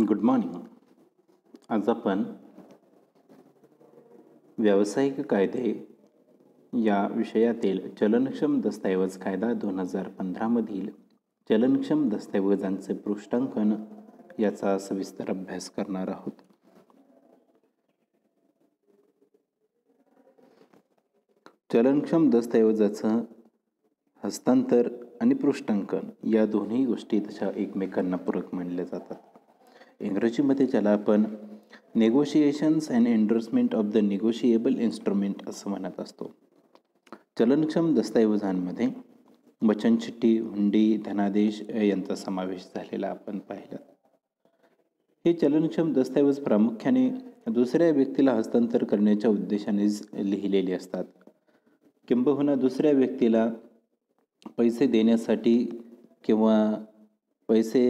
Good morning. आज आपण व्यावसायिक कायदे या विषयातील चलनक्षम दस्तऐवज कायदा 2015 मधील चलनक्षम दस्तऐवजांचे पृष्ठांकन याचा सविस्तर अभ्यास करणार आहोत. चलनक्षम दस्तऐवजाचं हस्तांतर आणि पृष्ठांकन या दोन्ही गोष्टी तशा एकमेकांना पूरक मानल्या जातात. इंग्रजीमध्ये ज्याला आपण negotiations and endorsement of the negotiable instrument असं म्हणत असतो. चलनक्षम दस्तऐवजांमध्ये वचनचिठ्ठी, हुंडी, धनादेश यांचा समावेश झालेला आपण पाहिला. हे चलनक्षम दस्तऐवज प्रामुख्याने दुसऱ्या व्यक्तीला हस्तांतर करण्याच्या उद्देशाने लिहिलेले असतात. किंबहुना दुसऱ्या व्यक्तीला पैसे देण्यासाठी किंवा पैसे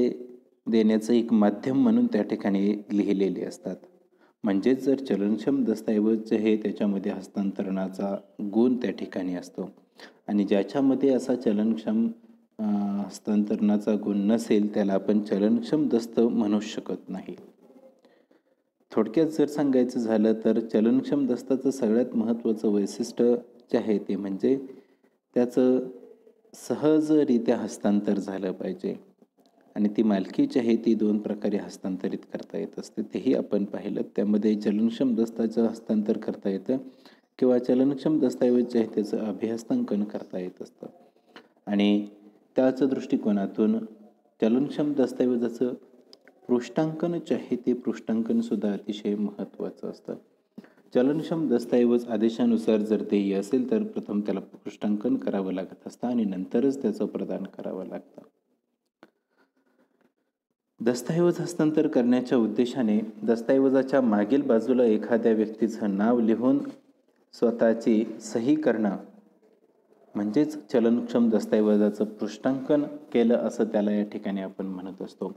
देण्याचं एक माध्यम म्हणून त्या ठिकाणी लिहिलेले असतात. म्हणजेच जर चलनक्षम दस्तऐवज हे त्याच्यामध्ये हस्तांतरणाचा गुण त्या ठिकाणी असतो आणि ज्याच्यामध्ये असा चलनक्षम हस्तांतरणाचा गुण नसेल त्याला आपण चलनक्षम दस्त म्हणू शकत नाही. थोडक्यात जर सांगायचं झालं तर चलनक्षम दस्ताचं सगळ्यात महत्त्वाचं वैशिष्ट्य जे आहे ते म्हणजे त्याचं सहजरित्या हस्तांतर झालं पाहिजे आणि ती मालकी जी आहे ती दोन प्रकारे हस्तांतरित करता येत असते. तेही आपण पाहिलं. त्यामध्ये चलनक्षम दस्ताचं हस्तांतर करता येतं किंवा चलनक्षम दस्तऐवज जे आहे त्याचं अभिहस्तांकन करता येत असतं आणि त्याच दृष्टिकोनातून चलनक्षम दस्तऐवजाचं पृष्ठांकन जे आहे ते पृष्ठांकनसुद्धा अतिशय महत्त्वाचं असतं. चलनक्षम दस्तऐवज आदेशानुसार जर देय असेल तर प्रथम त्याला पृष्ठांकन करावं लागत असतं आणि नंतरच त्याचं प्रदान करावं लागतं. दस्तऐवज हस्तांतर करण्याच्या उद्देशाने दस्तऐवजाच्या मागील बाजूला एखाद्या व्यक्तीचं नाव लिहून स्वतःची सही करणं म्हणजेच चलनक्षम दस्तऐवजाचं पृष्ठांकन केलं असं त्याला या ठिकाणी आपण म्हणत असतो.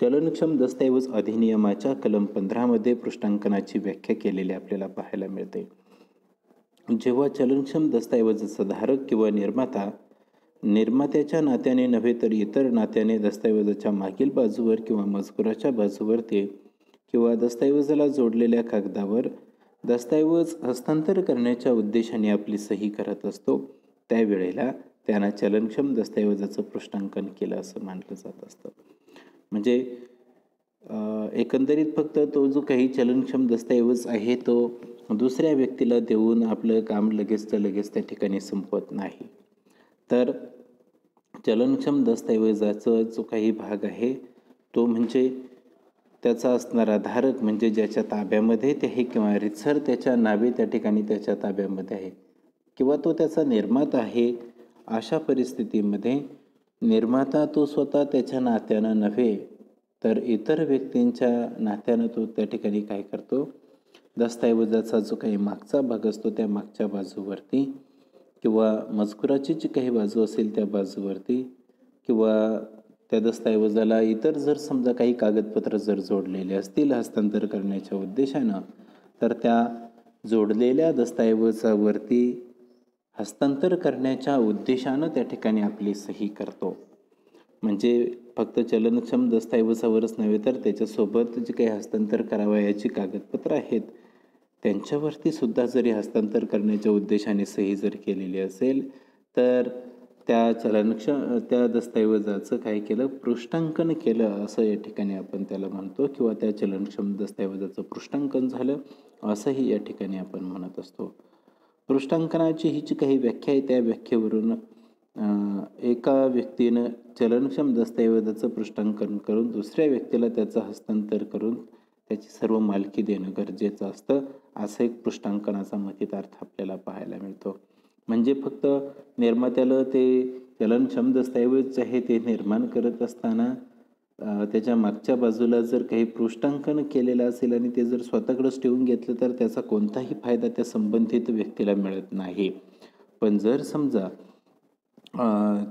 चलनक्षम दस्तऐवज अधिनियमाच्या कलम 15 मध्ये पृष्ठांकनाची व्याख्या केलेली आपल्याला पाहायला मिळते. जेव्हा चलनक्षम दस्तऐवजाचा धारक किंवा निर्मात्याच्या नात्याने नव्हे तर इतर नात्याने दस्तऐवजाच्या मागील बाजूवर किंवा मजकुराच्या बाजूवरती किंवा दस्तऐवजाला जोडलेल्या कागदावर दस्तऐवज हस्तांतर करण्याच्या उद्देशाने आपली सही करत असतो त्यावेळेला त्यांना चलनक्षम दस्तऐवजाचं पृष्ठांकन केलं असं मानलं जात असतं. म्हणजे एकंदरीत फक्त तो जो काही चलनक्षम दस्तऐवज आहे तो दुसऱ्या व्यक्तीला देऊन आपलं काम लगेच त्या ठिकाणी संपत नाही. तर चलनक्षम दस्तऐवजाचा जो काही भाग आहे तो म्हणजे त्याचा असणारा धारक म्हणजे ज्याच्या ताब्यामध्ये ते आहे किंवा रितसर त्याच्या नावे त्या ठिकाणी त्याच्या ताब्यामध्ये आहे किंवा तो त्याचा निर्माता आहे. अशा परिस्थितीमध्ये निर्माता तो स्वतः त्याच्या नात्यानं नव्हे तर इतर व्यक्तींच्या नात्यानं तो त्या ठिकाणी काय करतो, दस्तऐवजाचा जो काही मागचा भाग असतो त्या मागच्या बाजूवरती किंवा मजकुराची जी काही बाजू असेल त्या बाजूवरती किंवा त्या दस्तऐवजाला इतर जर समजा काही कागदपत्र जर जोडलेले असतील हस्तांतर करण्याच्या उद्देशानं तर त्या जोडलेल्या दस्तऐवजावरती हस्तांतर करण्याच्या उद्देशानं त्या ठिकाणी आपली सही करतो. म्हणजे फक्त चलनक्षम दस्तऐवजावरच नव्हे तर त्याच्यासोबत जे काही हस्तांतर करावयाची कागदपत्र आहेत त्यांच्यावरती सुद्धा जरी हस्तांतर करण्याच्या उद्देशाने सही जर केलेली असेल तर त्या दस्तऐवजाचं काय केलं, पृष्ठांकन केलं असं या ठिकाणी आपण त्याला म्हणतो किंवा त्या चलनक्षम दस्तऐवजाचं पृष्ठांकन झालं असंही या ठिकाणी आपण म्हणत असतो. पृष्ठांकनाची ही जी काही व्याख्या आहे त्या व्याख्येवरून एका व्यक्तीनं चलनक्षम दस्तऐवजाचं पृष्ठांकन करून दुसऱ्या व्यक्तीला त्याचं हस्तांतर करून त्याची सर्व मालकी देणं गरजेचं असतं असं एक पृष्ठांकनाचा मथित अर्थ आपल्याला पाहायला मिळतो. म्हणजे फक्त निर्मात्याला ते चलनक्षम दस्तऐवज आहे ते निर्माण करत असताना त्याच्या मागच्या बाजूला जर काही पृष्ठांकन केलेलं असेल आणि ते जर स्वतःकडेच ठेवून घेतलं तर त्याचा कोणताही फायदा त्या संबंधित व्यक्तीला मिळत नाही. पण जर समजा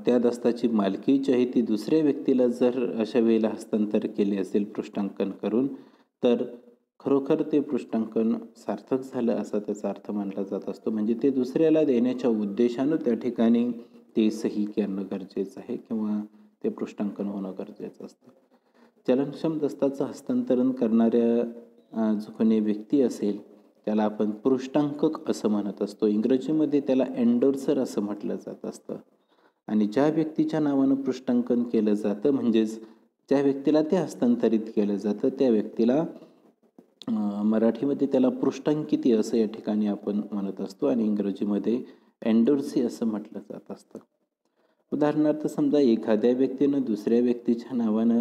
त्या दस्ताची मालकी जी आहे ती दुसऱ्या व्यक्तीला जर अशा वेळेला हस्तांतर केले असेल पृष्ठांकन करून तर खरोखर ते पृष्ठांकन सार्थक झालं असा त्याचा अर्थ मानला जात असतो. म्हणजे ते दुसऱ्याला देण्याच्या उद्देशानं त्या ठिकाणी ते सही करणं गरजेचं आहे किंवा ते पृष्ठांकन होणं गरजेचं असतं. चलनक्षम दस्ताचं हस्तांतरण करणाऱ्या जो कोणी व्यक्ती असेल त्याला आपण पृष्ठांकक असं म्हणत असतो. इंग्रजीमध्ये त्याला एंडोर्सर असं म्हटलं जात असतं. आणि ज्या व्यक्तीच्या नावानं पृष्ठांकन केलं जातं म्हणजेच ज्या व्यक्तीला ते हस्तांतरित केलं जातं त्या व्यक्तीला मराठीमध्ये त्याला पृष्ठांकिती असं या ठिकाणी आपण म्हणत असतो आणि इंग्रजीमध्ये एंडोर्सी असं म्हटलं जात असतं. उदाहरणार्थ समजा एखाद्या व्यक्तीनं दुसऱ्या व्यक्तीच्या नावानं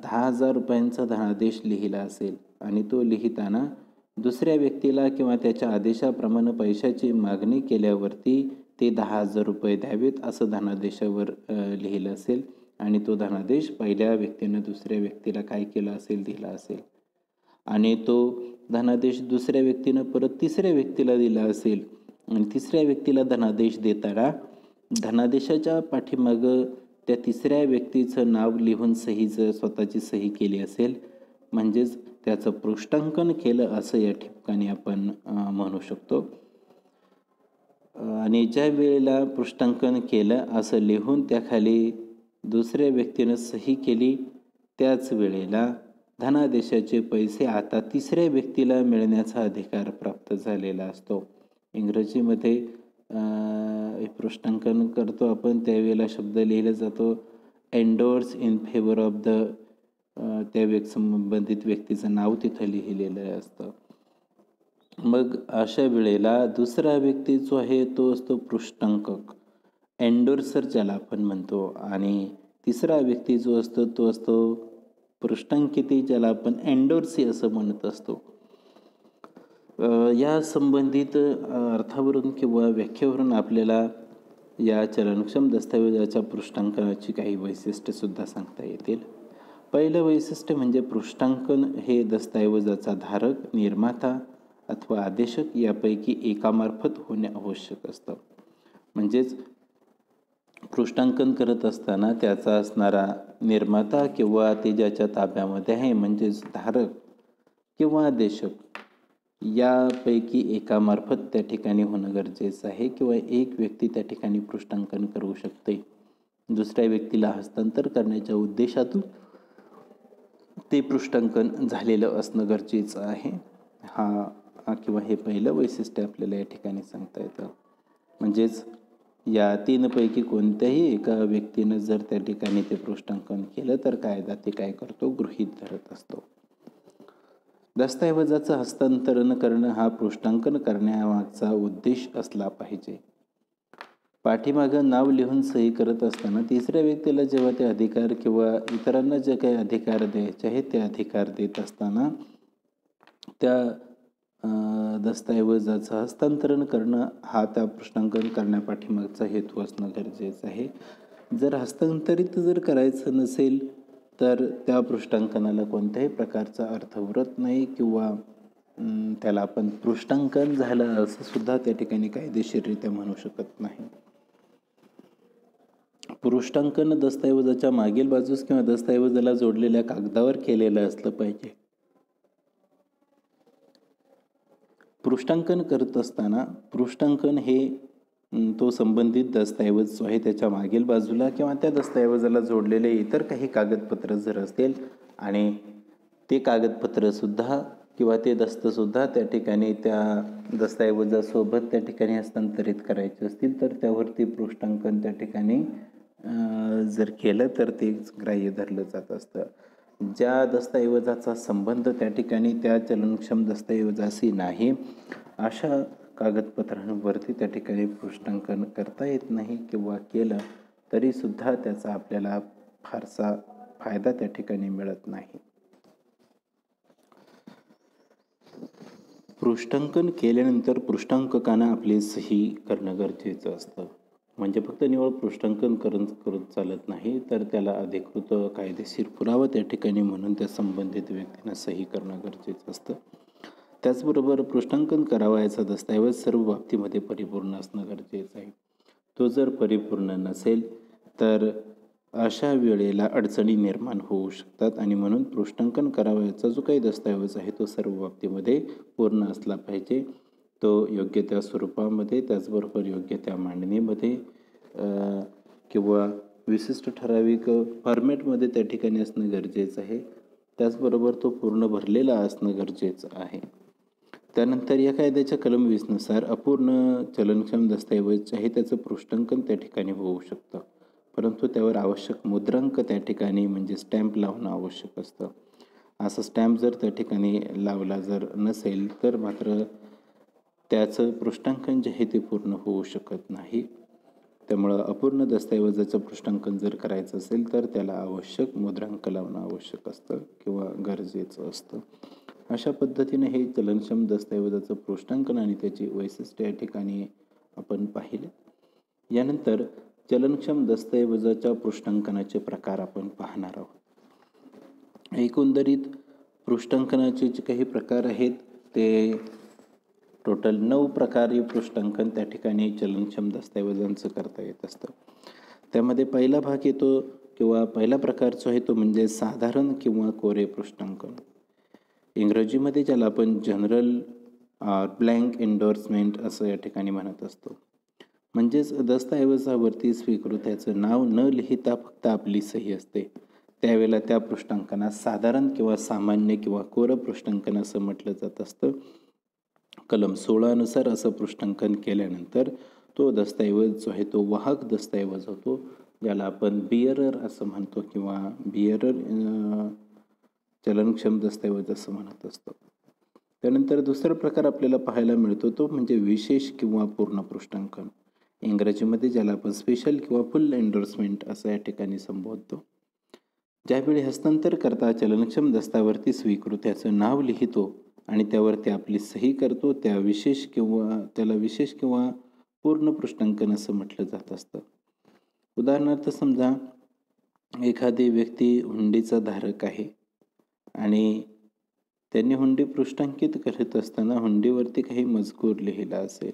10,000 रुपयांचा धनादेश लिहिला असेल आणि तो लिहिताना दुसऱ्या व्यक्तीला किंवा त्याच्या आदेशाप्रमाणे पैशाची मागणी केल्यावरती ते 10,000 रुपये द्यावेत असं धनादेशावर लिहिलं असेल आणि तो धनादेश पहिल्या व्यक्तीनं दुसऱ्या व्यक्तीला काय केलं असेल दिला असेल आणि तो धनादेश दुसऱ्या व्यक्तीनं परत तिसऱ्या व्यक्तीला दिला असेल आणि तिसऱ्या व्यक्तीला धनादेश देताना धनादेशाच्या पाठीमागं त्या तिसऱ्या व्यक्तीचं नाव लिहून स्वतःची सही केली असेल म्हणजेच त्याचं पृष्ठांकन केलं असं या ठिकाणी आपण म्हणू शकतो. आणि ज्या वेळेला पृष्ठांकन केलं असं लिहून त्याखाली दुसऱ्या व्यक्तीनं सही केली त्याच वेळेला धनादेशाचे पैसे आता तिसऱ्या व्यक्तीला मिळण्याचा अधिकार प्राप्त झालेला असतो. इंग्रजीमध्ये पृष्ठांकन करतो आपण त्यावेळेला शब्द लिहिला जातो endorse in favour of the त्या संबंधित व्यक्तीचं नाव तिथं लिहिलेलं असतं. मग अशा वेळेला दुसरा व्यक्ती जो आहे तो असतो पृष्ठांकक एंडोर्सर ज्याला आपण म्हणतो आणि तिसरा व्यक्ती जो असतो तो असतो पृष्ठांकिती ज्याला आपण एंडोर्सी असं म्हणत असतो. या संबंधित अर्थावरून किंवा व्याख्येवरून आपल्याला या चलनक्षम दस्तऐवजाच्या पृष्ठांकनाची काही वैशिष्ट्यसुद्धा सांगता येतील. पहिलं वैशिष्ट्य म्हणजे पृष्ठांकन हे दस्तऐवजाचा धारक, निर्माता अथवा आदेशक यापैकी एकामार्फत होणे आवश्यक असतं. म्हणजेच पृष्ठांकन करत असताना त्याचा असणारा निर्माता किंवा ते ज्याच्या ताब्यामध्ये आहे म्हणजेच धारक किंवा आदेशक यापैकी एकामार्फत त्या ठिकाणी होणं गरजेचं आहे किंवा एक व्यक्ती त्या ठिकाणी पृष्ठांकन करू शकते. दुसऱ्या व्यक्तीला हस्तांतर करण्याच्या उद्देशातून ते पृष्ठांकन झालेलं असणं गरजेचं आहे. किंवा हे पहिलं वैशिष्ट्य आपल्याला या ठिकाणी सांगता येतं. म्हणजेच या तीनपैकी कोणत्याही एका व्यक्तीनं जर त्या ठिकाणी ते पृष्ठांकन केलं तर कायदा ते काय करतो गृहीत धरत असतो. दस्तऐवजाचं हस्तांतरण करणं हा पृष्ठांकन करण्यामागचा उद्देश असला पाहिजे. पाठीमागं नाव लिहून सही करत असताना तिसऱ्या व्यक्तीला जेव्हा ते अधिकार किंवा इतरांना जे काही अधिकार द्यायचे आहेत ते अधिकार देत असताना त्या दस्तऐवजाचं हस्तांतरण करणं हा त्या पृष्ठांकन करण्यापाठीमागचा हेतू असणं गरजेचं आहे. जर हस्तांतरित करायचं नसेल तर त्या पृष्ठांकनाला कोणत्याही प्रकारचा अर्थ उरत नाही किंवा त्याला आपण पृष्ठांकन झालं असं सुद्धा त्या ठिकाणी कायदेशीररित्या म्हणू शकत नाही. पृष्ठांकन दस्तऐवजाच्या मागील बाजूस किंवा दस्तऐवजाला जोडलेल्या कागदावर केलेलं असलं पाहिजे. पृष्ठांकन करत असताना पृष्ठांकन हे तो संबंधित दस्तऐवज जो आहे त्याच्या मागील बाजूला किंवा त्या दस्तऐवजाला जोडलेले इतर काही कागदपत्र जर असतील आणि ते कागदपत्रसुद्धा किंवा ते दस्तसुद्धा त्या ठिकाणी त्या दस्तऐवजासोबत त्या ठिकाणी हस्तांतरित करायचे असतील तर त्यावरती पृष्ठांकन त्या ठिकाणी जर केलं तर ते ग्राह्य धरलं जात असतं. ज्या दस्तऐवजाचा संबंध त्या ठिकाणी त्या चलनक्षम दस्तऐवजाशी नाही अशा कागदपत्रांवरती त्या ठिकाणी पृष्ठांकन करता येत नाही किंवा केलं तरीसुद्धा त्याचा आपल्याला फारसा फायदा त्या ठिकाणी मिळत नाही. पृष्ठांकन केल्यानंतर पृष्ठांककानं आपली सही करणं गरजेचं असतं. म्हणजे फक्त निवळ पृष्ठांकन करून चालत नाही तर त्याला अधिकृत कायदेशीर पुरावा त्या ठिकाणी म्हणून त्या संबंधित व्यक्तीनं सही करणं गरजेचं असतं. त्याचबरोबर पृष्ठांकन करावयाचा दस्तऐवज सर्व बाबतीमध्ये परिपूर्ण असणं गरजेचं आहे. तो जर परिपूर्ण नसेल तर अशा वेळेला अडचणी निर्माण होऊ शकतात आणि म्हणून पृष्ठांकन करावयाचा जो काही दस्तऐवज आहे तो सर्व बाबतीमध्ये पूर्ण असला पाहिजे. तो योग्य त्या स्वरूपामध्ये त्याचबरोबर योग्य त्या मांडणीमध्ये किंवा विशिष्ट ठराविक फॉर्मॅटमध्ये त्या ठिकाणी असणं गरजेचं आहे. त्याचबरोबर तो पूर्ण भरलेला असणं गरजेचं आहे. त्यानंतर या कायद्याच्या कलम 20 नुसार अपूर्ण चलनक्षम दस्तऐवज आहे त्याचं पृष्ठांकन त्या ठिकाणी होऊ शकतं, परंतु त्यावर आवश्यक मुद्रांक त्या ठिकाणी म्हणजे स्टॅम्प लावणं आवश्यक असतं. असं स्टॅम्प जर त्या ठिकाणी लावला जर नसेल तर मात्र त्याचं पृष्ठांकन जे आहे ते पूर्ण होऊ शकत नाही. त्यामुळं अपूर्ण दस्तऐवजाचं पृष्ठांकन जर करायचं असेल तर त्याला आवश्यक मुद्रांक लावणं आवश्यक असतं किंवा गरजेचं असतं. अशा पद्धतीने हे चलनक्षम दस्तऐवजाचं पृष्ठांकन आणि त्याची वैशिष्ट्ये या ठिकाणी आपण पाहिले. यानंतर चलनक्षम दस्तऐवजाच्या पृष्ठांकनाचे प्रकार आपण पाहणार आहोत. एकंदरीत पृष्ठांकनाचे जे काही प्रकार आहेत ते टोटल 9 प्रकारे पृष्ठांकन त्या ठिकाणी चलनक्षम दस्तऐवजांचं करता येत असतं. त्यामध्ये पहिला भाग येतो किंवा पहिला प्रकार जो आहे तो म्हणजे साधारण किंवा कोरे पृष्ठांकन. इंग्रजीमध्ये ज्याला आपण जनरल ब्लँक एन्डोर्समेंट असं या ठिकाणी म्हणत असतो. म्हणजेच दस्तऐवजावरती स्वीकृत्याचं नाव न लिहिता फक्त आपली सही असते. त्यावेळेला त्या पृष्ठांकनास साधारण किंवा सामान्य किंवा कोरं पृष्ठांकन असं म्हटलं जात असतं. कलम 16 नुसार असं पृष्ठांकन केल्यानंतर तो दस्तऐवज जो आहे तो वाहक दस्तऐवज होतो, ज्याला आपण बिअरर असं म्हणतो किंवा बिअरर चलनक्षम दस्तऐवज असं म्हणत असतो. त्यानंतर दुसरा प्रकार आपल्याला पाहायला मिळतो तो म्हणजे विशेष किंवा पूर्ण पृष्ठांकन. इंग्रजीमध्ये ज्याला आपण स्पेशल किंवा फुल एन्डोर्समेंट असं या ठिकाणी संबोधतो. ज्यावेळी हस्तांतर करता चलनक्षम दस्तावरती स्वीकृत्याचं नाव लिहितो आणि त्यावरती आपली सही करतो त्याला विशेष किंवा पूर्ण पृष्ठांकन असं म्हटलं जात असतं. उदाहरणार्थ समजा एखादी व्यक्ती हुंडीचा धारक आहे आणि त्यांनी हुंडी पृष्ठांकित करत असताना हुंडीवरती काही मजकूर लिहिला असेल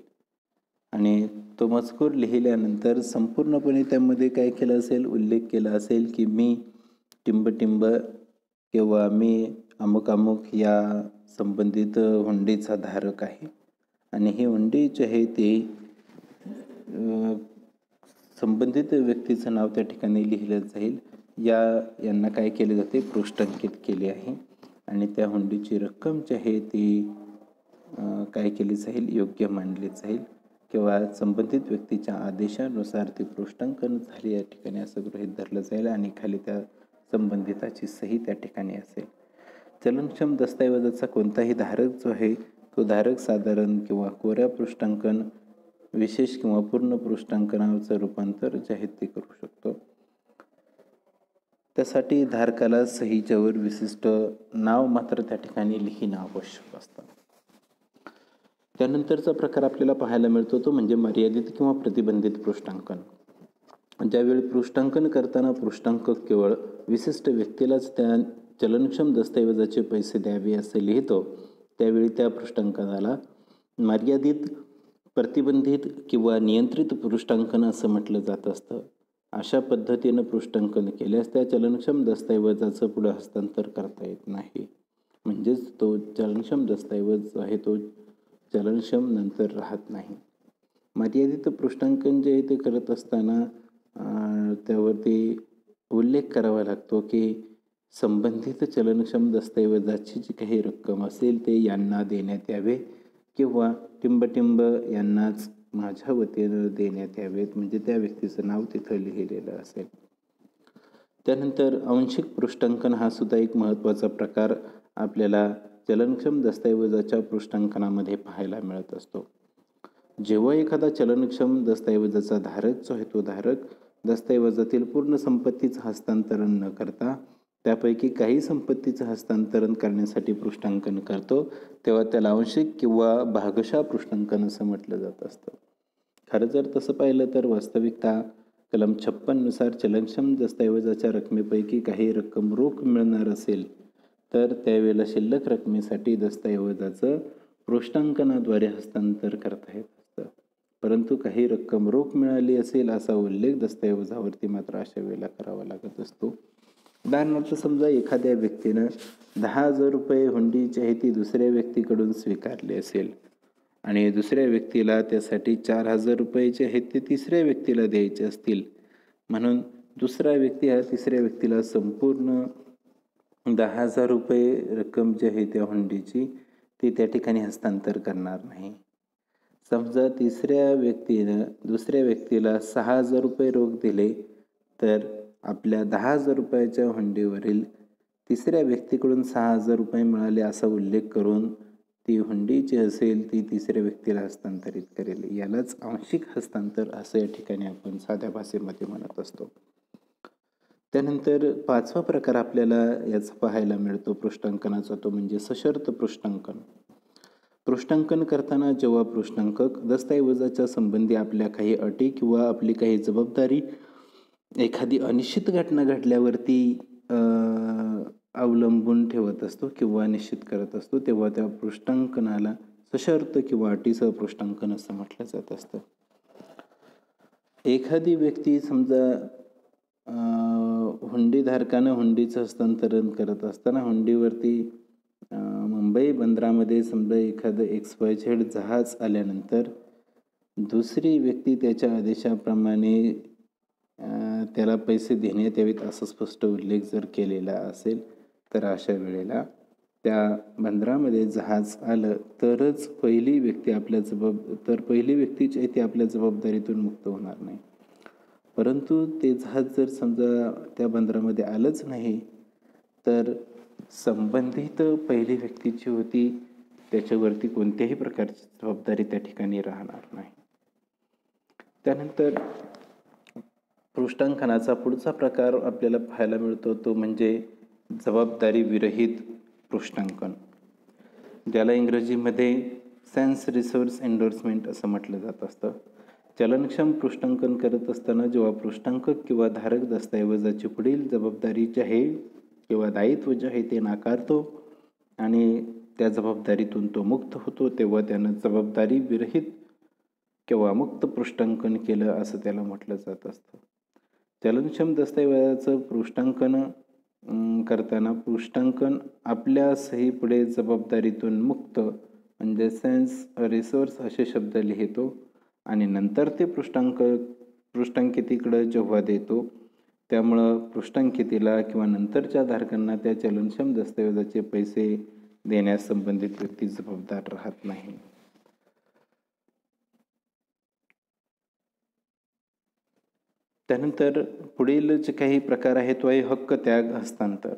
आणि तो मजकूर लिहिल्यानंतर संपूर्णपणे त्यामध्ये काय केलं असेल, उल्लेख केला असेल की मी टिंब किंवा मी अमुक या संबंधित हुंडीचा धारक आहे आणि ही हुंडी जी आहे ती संबंधित व्यक्तीचं नाव त्या ठिकाणी लिहिलं जाईल. यांना काय केले जाते, पृष्ठांकित केले आहे आणि त्या हुंडीची रक्कम जी आहे ती काय केली जाईल, योग्य मानली जाईल किंवा संबंधित व्यक्तीच्या आदेशानुसार ती पृष्ठांकन झाली या ठिकाणी असं गृहीत धरलं जाईल आणि खाली त्या संबंधिताची सही त्या ठिकाणी असेल. चलनक्षम दस्तऐवजाचा कोणताही धारक जो आहे तो धारक साधारण किंवा कोऱ्या पृष्ठांकन, विशेष किंवा पूर्ण पृष्ठांकनाचं रूपांतर जे आहे ते करू शकतो. त्यासाठी धारकाला सहीच्यावर विशिष्ट नाव मात्र त्या ठिकाणी लिहिणं आवश्यक असतं. त्यानंतरचा प्रकार आपल्याला पाहायला मिळतो तो म्हणजे मर्यादित किंवा प्रतिबंधित पृष्ठांकन. ज्यावेळी पृष्ठांकन करताना पृष्ठांक केवळ विशिष्ट व्यक्तीलाच त्या चलनक्षम दस्तऐवजाचे पैसे द्यावे असे लिहितो त्यावेळी त्या पृष्ठांकनाला मर्यादित, प्रतिबंधित किंवा नियंत्रित पृष्ठांकन असं म्हटलं जात असतं. अशा पद्धतीनं पृष्ठांकन केल्यास त्या चलनक्षम दस्तऐवजाचं पुढं हस्तांतर करता येत नाही. म्हणजेच तो चलनक्षम दस्तऐवज आहे तो चलनक्षम नंतर राहत नाही. मर्यादित पृष्ठांकन जे आहे ते करत असताना त्यावरती उल्लेख करावा लागतो की संबंधित चलनक्षम दस्तऐवजाची जी काही रक्कम असेल ते यांना देण्यात यावे किंवा टिंब यांनाच माझ्या वतीनं देण्यात यावेत, म्हणजे त्या व्यक्तीचं नाव तिथं लिहिलेलं असेल. त्यानंतर आंशिक पृष्ठांकन हा सुद्धा एक महत्त्वाचा प्रकार आपल्याला चलनक्षम दस्तऐवजाच्या पृष्ठांकनामध्ये पाहायला मिळत असतो. जेव्हा एखादा चलनक्षम दस्तऐवजाचा धारक जो आहे तो धारक दस्तऐवजातील पूर्ण संपत्तीचं हस्तांतरण न करता त्यापैकी काही संपत्तीचं हस्तांतरण करण्यासाठी पृष्ठांकन करतो तेव्हा त्याला आंशिक किंवा भागशः पृष्ठांकन असं म्हटलं जात असतं. खरं जर तसं पाहिलं तर वास्तविकता कलम 56 नुसार चलनक्षम दस्तऐवजाच्या रकमेपैकी काही रक्कम रोख मिळणार असेल तर त्यावेळेला शिल्लक रकमेसाठी दस्तऐवजाचं पृष्ठांकनाद्वारे हस्तांतर करता येत असतं. परंतु काही रक्कम रोख मिळाली असेल असा उल्लेख दस्तऐवजावरती मात्र अशा वेळेला करावा लागत असतो. उदाहरणार्थ समजा एखाद्या व्यक्तीनं 10,000 रुपये हुंडीची आहे ती दुसऱ्या व्यक्तीकडून स्वीकारली असेल आणि दुसऱ्या व्यक्तीला त्यासाठी 4,000 रुपयाचे आहेत ते तिसऱ्या व्यक्तीला द्यायचे असतील, म्हणून दुसरा व्यक्ती हा तिसऱ्या व्यक्तीला संपूर्ण 10,000 रुपये रक्कम जी आहे त्या हुंडीची ती त्या ठिकाणी हस्तांतर करणार नाही. समजा तिसऱ्या व्यक्तीनं दुसऱ्या व्यक्तीला 6,000 रुपये रोख दिले, तर आपल्या 10,000 रुपयाच्या हुंडीवरील तिसऱ्या व्यक्तीकडून 6,000 रुपये मिळाले असा उल्लेख करून ती हुंडी जी असेल ती तिसऱ्या व्यक्तीला हस्तांतरित करेल. यालाच आंशिक हस्तांतर असं या ठिकाणी आपण साध्या भाषेमध्ये म्हणत असतो. त्यानंतर पाचवा प्रकार आपल्याला याचा पाहायला मिळतो पृष्ठांकनाचा, तो म्हणजे सशर्त पृष्ठांकन. पृष्ठांकन करताना जेव्हा पृष्ठांकक दस्तऐवजाच्या संबंधी आपल्या काही अटी किंवा आपली काही जबाबदारी एखादी अनिश्चित घटना घडल्यावरती अवलंबून ठेवत असतो किंवा निश्चित करत असतो, तेव्हा त्या पृष्ठांकनाला सशर्त किंवा अटीसह पृष्ठांकन असं म्हटलं जात असतं. एखादी व्यक्ती समजा हुंडीधारकानं हुंडीचं हस्तांतरण करत असताना हुंडीवरती मुंबई बंदरामध्ये समजा एखादं XYZ जहाज आल्यानंतर दुसरी व्यक्ती त्याच्या आदेशाप्रमाणे त्याला पैसे देण्यात यावेत असं स्पष्ट उल्लेख जर केलेला असेल, तर अशा वेळेला त्या बंदरामध्ये जहाज आलं तरच पहिली व्यक्ती पहिली व्यक्तीच आहे ती आपल्या जबाबदारीतून मुक्त होणार नाही. परंतु ते जहाज जर समजा त्या बंदरामध्ये आलंच नाही, तर संबंधित पहिली व्यक्ती जी होती त्याच्यावरती कोणत्याही प्रकारची जबाबदारी त्या ठिकाणी राहणार नाही. त्यानंतर पृष्ठांकनाचा पुढचा प्रकार आपल्याला पाहायला मिळतो, तो म्हणजे जबाबदारी विरहित पृष्ठांकन, ज्याला इंग्रजीमध्ये सेन्स रिसोर्स एंडोर्समेंट असं म्हटलं जात असतं. चलनक्षम पृष्ठांकन करत असताना जेव्हा पृष्ठांकक किंवा धारक दस्तऐवजाची पुढील जबाबदारी जी आहे किंवा दायित्व जे आहे ते नाकारतो आणि त्या जबाबदारीतून तो मुक्त होतो, तेव्हा त्यानं जबाबदारी विरहित किंवा मुक्त पृष्ठांकन केलं असं त्याला म्हटलं जात असतं. चलनक्षम दस्तऐवजाचं पृष्ठांकन करताना पृष्ठांकन आपल्या सहीपुढे जबाबदारीतून मुक्त म्हणजे सेन्स रिसोर्स असे शब्द लिहितो आणि नंतर ते पृष्ठांकितीकडं जेव्हा देतो, त्यामुळं पृष्ठांकितीला किंवा नंतरच्या धारकांना त्या चलनक्षम दस्तऐवजाचे पैसे देण्यास संबंधित व्यक्ती जबाबदार राहत नाही. त्यानंतर पुढील जे काही प्रकार आहे तो आहे हक्क त्याग हस्तांतर.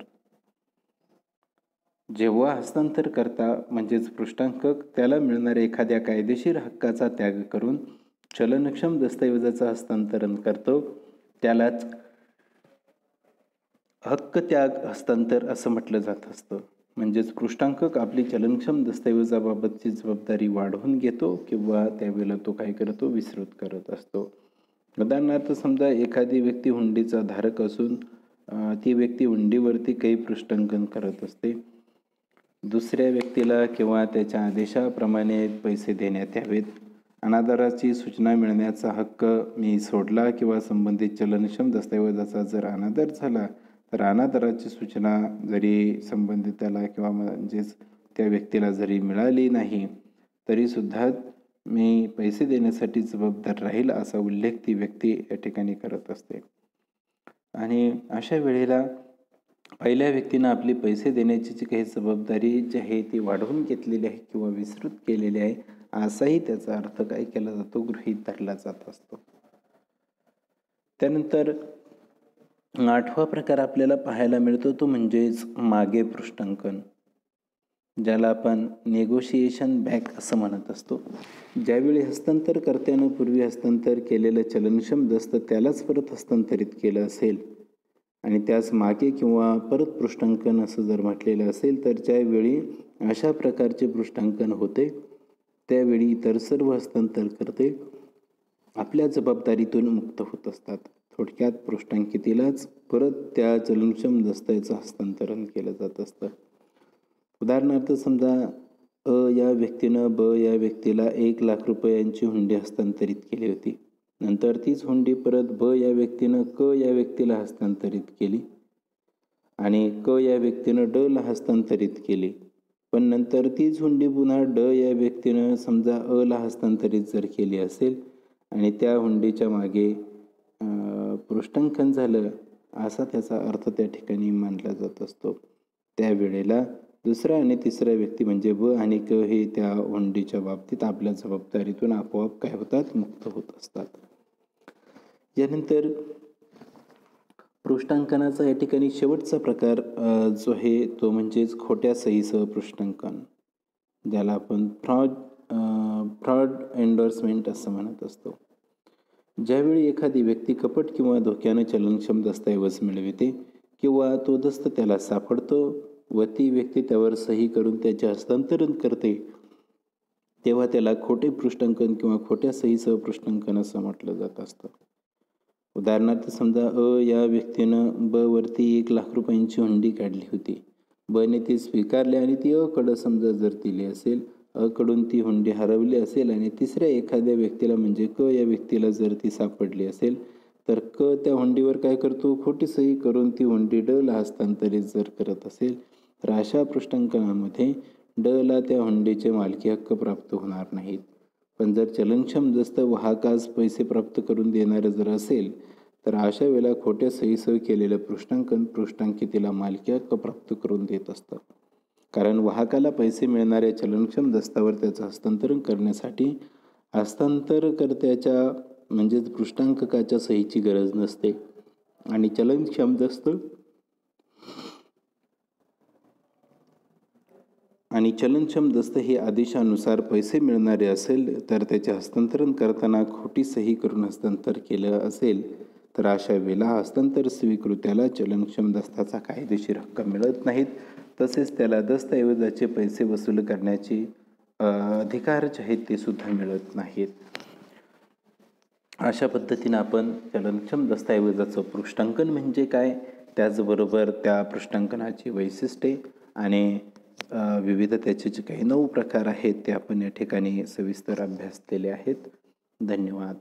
जेव्हा हस्तांतर करता म्हणजेच पृष्ठांकक त्याला मिळणाऱ्या एखाद्या कायदेशीर हक्काचा त्याग करून चलनक्षम दस्तऐवजाचं हस्तांतरण करतो, त्यालाच हक्क त्याग हस्तांतर असं म्हटलं जात असतं. म्हणजेच पृष्ठांकक आपली चलनक्षम दस्तऐवजाबाबतची जबाबदारी वाढवून घेतो किंवा त्यावेळेला तो काय करतो, विस्तृत करत असतो. उदाहरणार्थ समजा एखादी व्यक्ती हुंडीचा धारक असून ती व्यक्ती हुंडीवरती काही पृष्ठांकन करत असते. दुसऱ्या व्यक्तीला किंवा त्याच्या आदेशाप्रमाणे पैसे देण्यात यावेत, अनादराची सूचना मिळण्याचा हक्क मी सोडला किंवा संबंधित चलनक्षम दस्तऐवजाचा जर अनादर झाला, तर अनादराची सूचना जरी संबंधिताला किंवा म्हणजेच त्या व्यक्तीला जरी मिळाली नाही, तरीसुद्धा मी पैसे देण्यासाठी जबाबदार राहील असा उल्लेख ती व्यक्ती या ठिकाणी करत असते. आणि अशा वेळेला पहिल्या व्यक्तीनं आपली पैसे देण्याची जी काही जबाबदारी जी आहे ती वाढवून घेतलेली आहे किंवा विस्तृत केलेली आहे असाही त्याचा अर्थ काय केला जातो, गृहीत धरला जात असतो. त्यानंतर 8वा प्रकार आपल्याला पाहायला मिळतो तो म्हणजेच मागे पृष्ठांकन, ज्याला आपण नेगोशिएशन बॅक असं म्हणत असतो. ज्यावेळी हस्तांतरकर्त्यानं पूर्वी हस्तांतर केलेलं चलनक्षम दस्त त्यालाच परत हस्तांतरित केलं असेल आणि त्यास मागे किंवा परत पृष्ठांकन असं जर म्हटलेलं असेल, तर ज्यावेळी अशा प्रकारचे पृष्ठांकन होते त्यावेळी इतर सर्व हस्तांतरकर्ते आपल्या जबाबदारीतून मुक्त होत असतात. थोडक्यात पृष्ठांकितीलाच परत त्या चलनक्षम दस्ताचं हस्तांतरण केलं जात असतं. उदाहरणार्थ समजा या व्यक्तीनं या व्यक्तीला 1,00,000 रुपयांची हुंडी हस्तांतरित केली होती. नंतर तीच हुंडी परत या व्यक्तीनं या व्यक्तीला हस्तांतरित केली आणि या व्यक्तीनं ला हस्तांतरित केली. पण नंतर तीच हुंडी पुन्हा या व्यक्तीनं समजा ला हस्तांतरित जर केली असेल आणि त्या हुंडीच्या मागे पृष्ठांकन झालं असा त्याचा अर्थ त्या ठिकाणी मानला जात असतो. त्यावेळेला दुसरा आणि तिसरा व्यक्ती म्हणजे ब आणि क हे त्या हुंडीच्या बाबतीत आपल्या जबाबदारीतून आपोआप काय होतात, मुक्त होत असतात. यानंतर पृष्ठांकनाचा या ठिकाणी शेवटचा प्रकार जो आहे तो म्हणजेच खोट्या सहीसह पृष्ठांकन, ज्याला आपण फ्रॉड एन्डोर्समेंट असं म्हणत असतो. ज्यावेळी एखादी व्यक्ती कपट किंवा धोक्याने चलनक्षम दस्तऐवज मिळविते किंवा तो दस्त त्याला सापडतो व ती व्यक्ती त्यावर सही करून त्याचे हस्तांतरण करते, तेव्हा त्याला खोटे पृष्ठांकन किंवा खोट्या सहीसह पृष्ठांकन असं म्हटलं जात असतं. उदाहरणार्थ समजा या व्यक्तीनं ब वरती 1,00,000 रुपयांची हुंडी काढली होती. बने ती स्वीकारली आणि ती कडं समजा जर दिली असेल, कडून ती हुंडी हरवली असेल आणि तिसऱ्या एखाद्या व्यक्तीला म्हणजे क या व्यक्तीला जर ती सापडली असेल, तर क त्या हुंडीवर काय करतो, खोटी सही करून ती हुंडी ड ला हस्तांतरित जर करत असेल, तर अशा पृष्ठांकनामध्ये ड ला त्या हुंडीचे मालकी हक्क प्राप्त होणार नाहीत. पण जर चलनक्षम दस्त वाहकास पैसे प्राप्त करून देणारं जर असेल, तर अशा वेळेला खोट्या सहीसह केलेलं पृष्ठांकन पृष्ठांकितेला मालकी हक्क प्राप्त करून देत असतं. कारण वाहकाला पैसे मिळणाऱ्या चलनक्षम दस्तावर त्याचं हस्तांतरण करण्यासाठी हस्तांतरकर्त्याच्या म्हणजेच पृष्ठांककाच्या सहीची गरज नसते आणि चलनक्षम दस्त हे आदेशानुसार पैसे मिळणारे असेल तर त्याचे हस्तांतरण करताना खोटी सही करून हस्तांतर केलं असेल, तर अशा वेळेला हस्तांतर स्वीकृत्याला चलनक्षम दस्ताचा कायदेशीर हक्क मिळत नाहीत. तसेच त्याला दस्तऐवजाचे पैसे वसूल करण्याचे अधिकार जे आहेत ते सुद्धा मिळत नाहीत. अशा पद्धतीनं आपण चलनक्षम दस्तऐवजाचं पृष्ठांकन म्हणजे काय, त्याचबरोबर त्या पृष्ठांकनाची वैशिष्ट्ये आणि विविध त्याचे जे काही 9 प्रकार आहेत ते आपण या ठिकाणी सविस्तर अभ्यासलेले आहेत. धन्यवाद.